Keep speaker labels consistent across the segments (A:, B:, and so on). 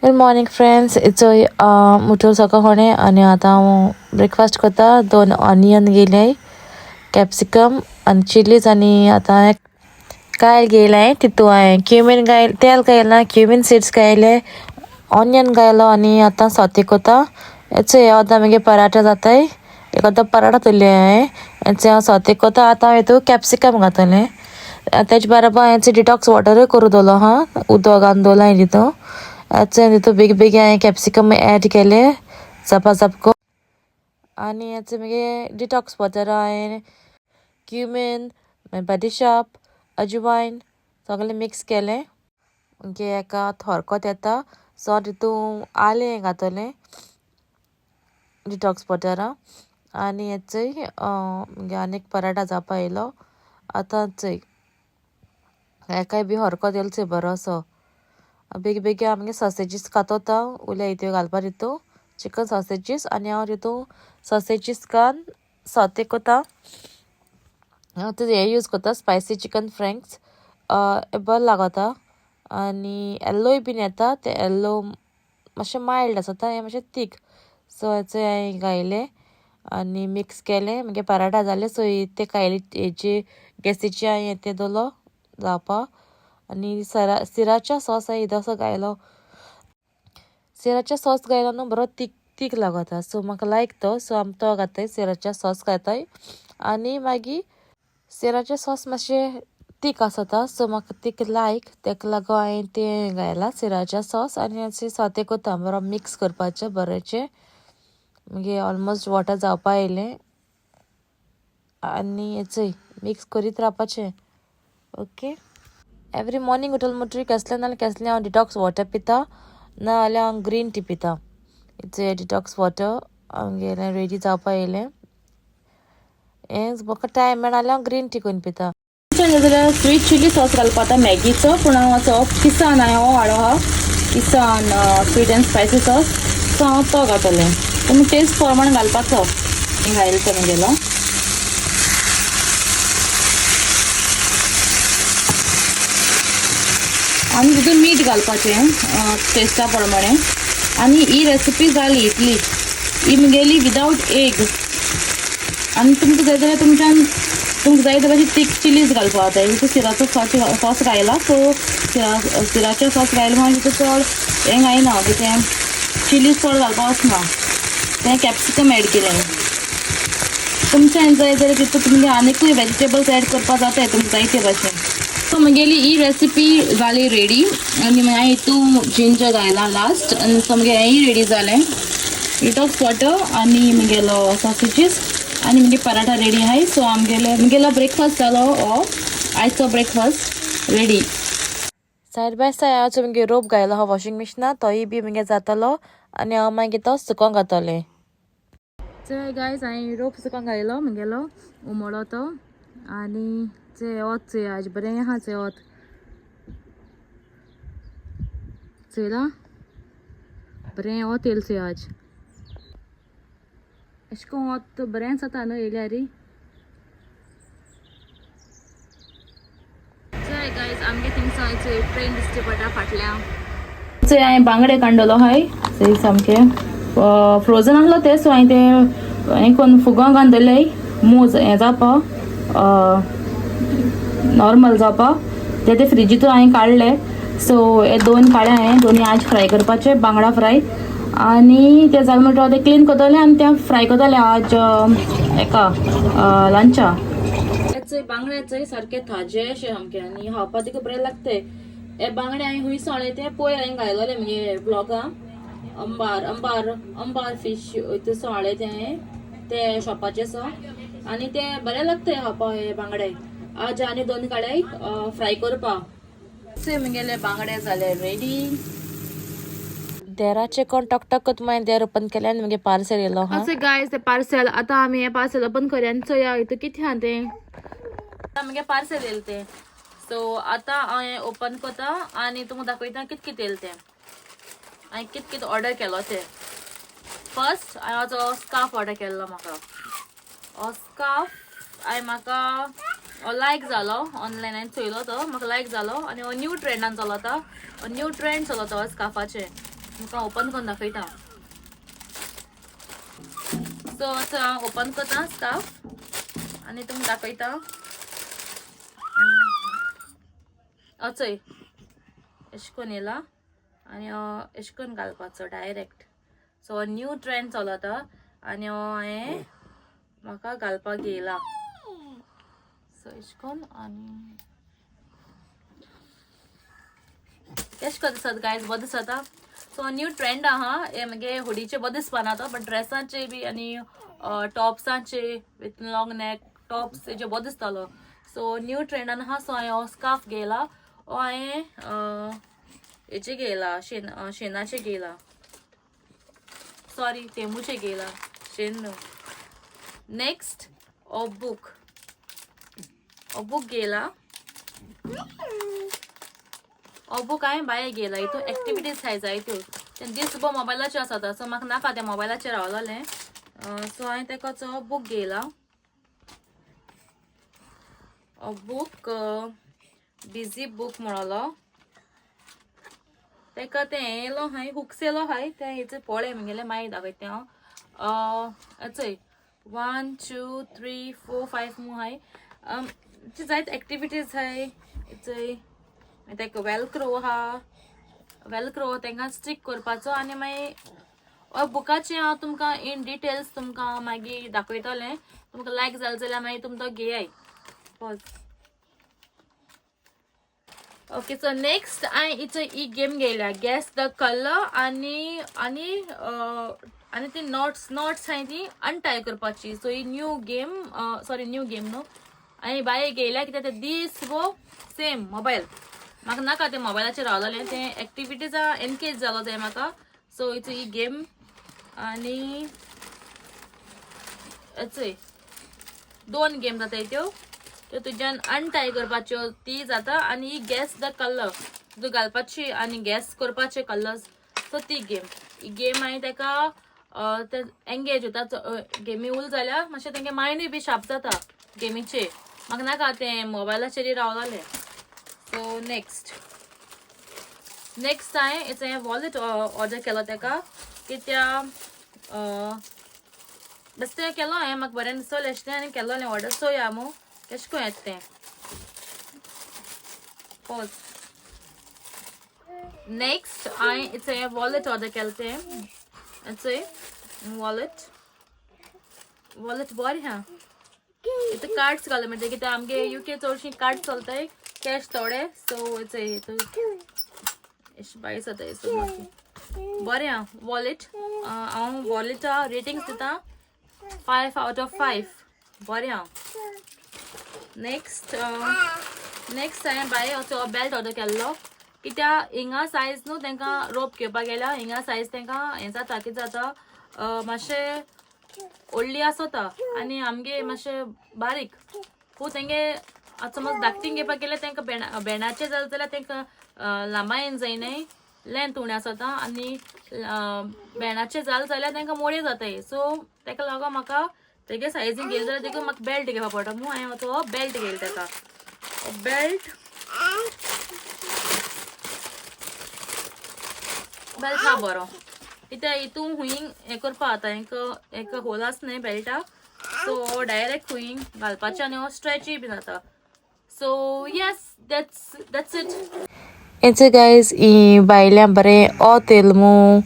A: Good morning friends. It's उठून सकाळ कोणे आणि आता हांव ब्रेकफास्ट करता. 2 ऑनियन घेयले, कॅप्सिकम आणि चिलीज आणि आता कायल घेयले. तितू हांवें क्युमीन तेल घायला, क्युमीन सीड्स घायले, ऑनियन घायलो आणि आता सॉते करता. हेचे आतां मगे पराठा जाताय. एक आतां पराठा तळ्ळे हांवें. हेचे हांव सॉते करता. आतां हांव हितू कॅप्सिकम घातलें. तेज बरोबर हेचे डिटॉक्स वॉटरूय करूं दवरलो हा. उदक घालून दवरला हांवें तितू. तितू बेगी बेगी हांवें कॅप्सिकम ऍड केले झपा झपको. आनी हेचे मगे डिटॉक्स वॉटर हांवें क्युमीन, बडीशॉप, अजवायन सगळें मिक्स केलें. म्हणजे एका थोरकोत येता सो तितू आलें घातलें डिटॉक्स वॉटरा. आनी हेचोय म्हणजे आनीक पराठा जावपा येयलो. आतां चोय हेकाय बी हरकोत येयलो बरो असो. बेगी बेगी आमगे सॉसेजीस कातोता उल्या हितू घालपा तितू चिकन सॉसेजीस. आनी हांव तितू सॉसेजीस घालून सॉते कोता. हांव हे यूज कोता स्पायसी चिकन फ्रँक्स. बरो लागोता. आनी येल्लोय बीन येता. ते येल्लो मातशें मायल्ड आसता, हें मातशें तीख. सो हेचे हांवें घायले आनी मिक्स केलें. मागीर पराठा जाले. सो ते कायली हेची गॅसीची हांवें ते दवरलो जावपा. आनी सिराच्या सॉस हांवें इल्लोसो घायलो. सिराच्या सॉस घायलो न्हू बरो तीख लागता. सो म्हाका लायक तो. सो आमी तो घाताय, सिराच्या सॉस घाताय. आनी मागीर सिराचे सॉस मातशें तीख आसता. सो म्हाका तीख लायक, तेका लागून हांवें तें घायला सिराच्या सॉस. आनी हेचे सॉते कोता बरो मिक्स करपाचें बरेंचें. मागीर ऑलमोस्ट वॉटर जावपा येयलें आनी हेचय मिक्स करीत रावपाचें. ओके. एवरी मॉर्निंग उठून मुटरी कसलें नाल्यार कसलें हांव डिटॉक्स वॉटर पिता, नाजाल्यार हांव ग्रीन टी पिता. हेचे डिटॉक्स वॉटर आमगेलें रेडी जावपा येयलें. हें म्हाका टायम मेळना जाल्यार हांव ग्रीन टी करून पिता. जाल्यार स्वीट चिली सॉस घालपा आतां मॅगीचो, पूण हांव असो किसान हांवें हो हाडलो आहा Kissan sweet and spicy sauce. So हांव तो घातलें. पूण टेस्ट प्रमाण घालपाचो घायलो तो म्हगेलो. आनी तितून मीठ घालपाचें टेस्टा प्रमाणे. आनी ही रेसिपी जाली इतली. ही म्हगेली विदावट एग. आनी तुमकां जाय जाल्यार तुमकां जाय तशी तीख चिलीज घालपा जाता. तितून सिराचो सॉस घायला. सो सिराचो सॉस घायलो म्हणून तितून चड हें घायना, कितें चिलीज चड घालपा वचना. तें कॅप्सिकम एड केलें. तुमच्यान जाय जाल्यार तितून तुमगे आनिकूय वेजिटेबल्स एड करपा जाताय तुमकां जाय ते भाशेन. सो म्हगेली ही रेसिपी जाली रेडी. आनी हांवें हितू जिंजर घायला लास्ट. आनी सो म्हगे हेंय रेडी जालें. डिटॉक्स वॉटर आनी म्हगेलो सॉसेजीस आनी म्हगे पराठा रेडी आहाय. सो म्हगेलो ब्रेकफास्ट जालो हो आयचो breakfast ready. Side by side हांव म्हगे रोप घायलो हा वॉशिंग मिशिनात. तोय बी म्हगे जातालो आनी हांव मागीर तो सुकोंक घातलें. चोय गायज हांवें रोप सुकोंक घायलो म्हगेलो उमळो तो. आनी चोय वोत चोय आज बरें आहा चोय वोत चोयला बरें वोत येयलें चोय आज. अशें करून वोत बरें जाता न्हू येयल्यार. चोय गायज आमगे थिंगसा चोय ट्रेन दिसची पडटा फाटल्यान. चोय हांवें बांगडे काडलो हाय. चोय सामके फ्रोजन आहलो ते. सो हांवें ते हें करून फुगोंक घालून दवरले मूज हें जावपा नॉर्मल जावपा. ते फ्रिजीतून हांवें काडले. सो हे 2 काडले हांवें. दोनी आज फ्राय करपाचे बांगडा फ्राय. आनी ते जालें म्हणटकीर हांव ते क्लीन करतलें आनी ते फ्राय करतलें आज हेका लंचा. चोय बांगडे चोय सारके ताजे अशे सामके आनी खावपा तिका बरें लागताय. हे बांगडे हांवें हुंय सावळे ते पयर हांवें घायलोले म्हगे ब्लॉगां अंबार फीश हितू सावळे ते हांवें ते शॉपाचे सो. आनी ते बरें लागताय खावपा हे बांगडे. आज आनी 2 काडे फ्राय करपा. चोय म्हगेले बांगडे जाले रेडी. देराचे कोण टॉक करता मागीर देर ओपन केलें आनी म्हगे पार्सल येयलो हा. अशें गायज ते पार्सल आतां आमी हें पार्सल ओपन करया. आनी चोया हितू कितें आहा तें. आतां म्हगे पार्सल येयलें तें. सो आतां हांवें ओपन कोता आनी तुमकां दाखयता कितें कितें येयलें तें. हांवें कितें कितें ऑर्डर केलो तें. फर्स्ट हांवें हो स्कार्फ ऑर्डर केल्लो. म्हाका हो स्कार्फ म्हाका लायक जालो. ऑनलायन हांवें चोयलो तो म्हाका लायक जालो. आनी हो न्यू ट्रेंडान चलता. न्यू ट्रेंड चलता हो स्कार्फाचे. तुमकां ओपन करून दाखयता. सो असो हांव ओपन करता स्कार्फ आनी तुमकां दाखयता. चोय अशें करून येयला आनी अशें करून घालपाचो डायरेक्ट. सो न्यू ट्रेंड चलता आनी हांवें म्हाका घालपाक येयला. सो अशें करून आनी केश को दिसता गायज, बरें दिसता. सो न्यू ट्रेंड आहा हे मगे हुडीचे बरें दिसपाना तो, बट ड्रेसांचे बी आनी टॉप्सांचे विथ लॉंग नॅक टॉप्स हेजे बरें दिसतालो. सो न्यू ट्रेंडान आहा. सो हांवें हो स्कार्फ घेयला. हांवें हेचे घेयला शेनाचे घेयला, सॉरी तेमूचे घेयला, शेन न्हू. नेक्स्ट हो बूक घेयला. हो बूक हांवें भायर घेयला. हितून एक्टिविटीज हाय जायत्यो. तें दिसभर मोबायलाचेर आसता, सो म्हाका नाका तें मोबायलाचेर रावलेलें. सो हांवें तेकाच हो बूक घेयला. हो बूक बिजी बूक म्हणलो. तेका तें येयलो हाय, हुक्स येयलो हाय. तें हेचे पळय म्हगेलें मागीर दाखयता हांव. चोय 1 2 3 4 5 मू हाय. जायत एक्टिविटीज हाय. चोय तेका वेलक्रो आहा. वेलक्रो तेंकां स्टिक करपाचो आनी मागीर बुकाचे हांव तुमकां इन डिटेल्स तुमकां मागीर दाखयतलें. तुमकां लायक जालें जाल्यार मागीर तुमी तो घेयाय. ओके, सो नेक्स्ट हांवें ही गेम घेयल्या, गॅस द कलर आनी आनी आनी ती नॉट्स हांवें ती अनटाय करपाची. सो ही न्यू गेम न्हू हांवें बाय घेयल्या कित्याक तें दिसभर सेम मोबायल. म्हाका नाका तें मोबायलाचेर रावलेलें, तें एक्टिविटीजा एनकेज जालो जाय म्हाका. सो ही गेम आनी चोय 2 गेम जाताय त्यो तुज्यान अनटाय करपाच्यो ती जाता. आनी ही गॅस द कलर तूं घालपाची आनी गॅस करपाचे कलर्स. सो ती गेम हांवें तेका ते एंगेज जाता. गेमी उल जाल्यार मातशें तेंगे मायंडूय बी शार्प जाता गेमीचे. म्हाका नाका तें मोबायलाचेर रावलेलें. सो नेक्स्ट हांवें वॉलेट ऑर्डर केलो तेका कित्याक बेश्टें केलो हांवें. म्हाका बरें दिसलें अशें आनी केलोलें ऑर्डर. सो या मू केश को येता तें. नेक्स्ट हांवें वॉलेट ऑर्डर केलें तें. वॉलेट बरें हा. इथं कार्ड्स घालूं मेळटा कित्याक आमगे UK चडशीं कार्ड चलताय, कॅश थोडे. सो बायस जाताय. सो बरें हा वॉलेट. हांव वॉलेटा रेटिंग्स दिता 5 out of 5. बरें हा. नेक्स्ट हांवें बाय असो बेल्ट ऑर्डर केल्लो कित्याक हिंगा सायज न्हू तेंकां रोप घेवपाक गेल्यार हिंगा सायज तेंकां हें जाता. कितें जाता मातशें व्हडली आसता आनी आमगे मातशें बारीक. तेंगे आतां समज धाकटीं घेवपाक गेल्यार तेंकां बेणाचें जालें जाल्यार तेंकां लांबायेन जायनाय, लेंथ उणें आसता. आनी बेणाचें जालें जाल्यार तेंकां मोडे जाताय. सो तेका लागोन म्हाका तेगे सायजीन घेयलें जाल्यार देखून म्हाका बेल्ट घेवपाक पडटा. म्हणून हांवें तो बेल्ट घेयलो तेका. बेल्ट हा बरो कित्याक हितून हुयींग हें करपा जाता. एक होल आसा न्हय बेल्टाक. सो डायरेक्ट हुयींग घालपाचें आनी हो स्ट्रेचूय बी जाता. So yes that's it.
B: हेचे गायज ही बायल्यां बरें ओत येयलें मू.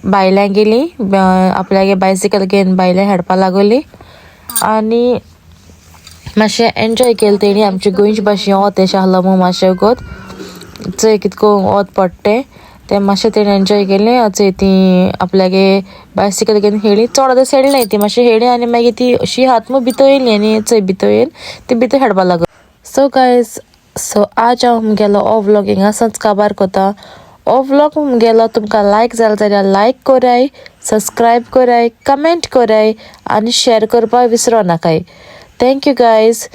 B: बायल्यां गेलीं आपल्यागे बायसिकल घेवन बायल्यां खेळपा लागोली आनी मातशें एन्जॉय केलें तेणी. आमचे गोंयचे भाशेन ओत एशें आहलो मू मातशें गोत चंय कितको ओत पडटें तें मातशें तेणी एन्जॉय केलें. चंय ती आपल्यागे बायसिकल घेवन खेळ्ळी. चड आतां सेडलें ती मातशें खेळ्ळी आनी मागीर ती अशी हात मू भितर येयली आनी चंय भितर येवन ती भितर खेळपा लागली. सो गायज आज हांव मुगेलो हो व्लॉग हिंगासोच काबार कोता. हो व्लॉग मुगेलो तुमकां लायक जालो जाल्यार लायक कोराय, सबस्क्रायब कोराय, कमेंट कोराय आनी शेअर करपाक विसरो नाकाय. Thank you guys.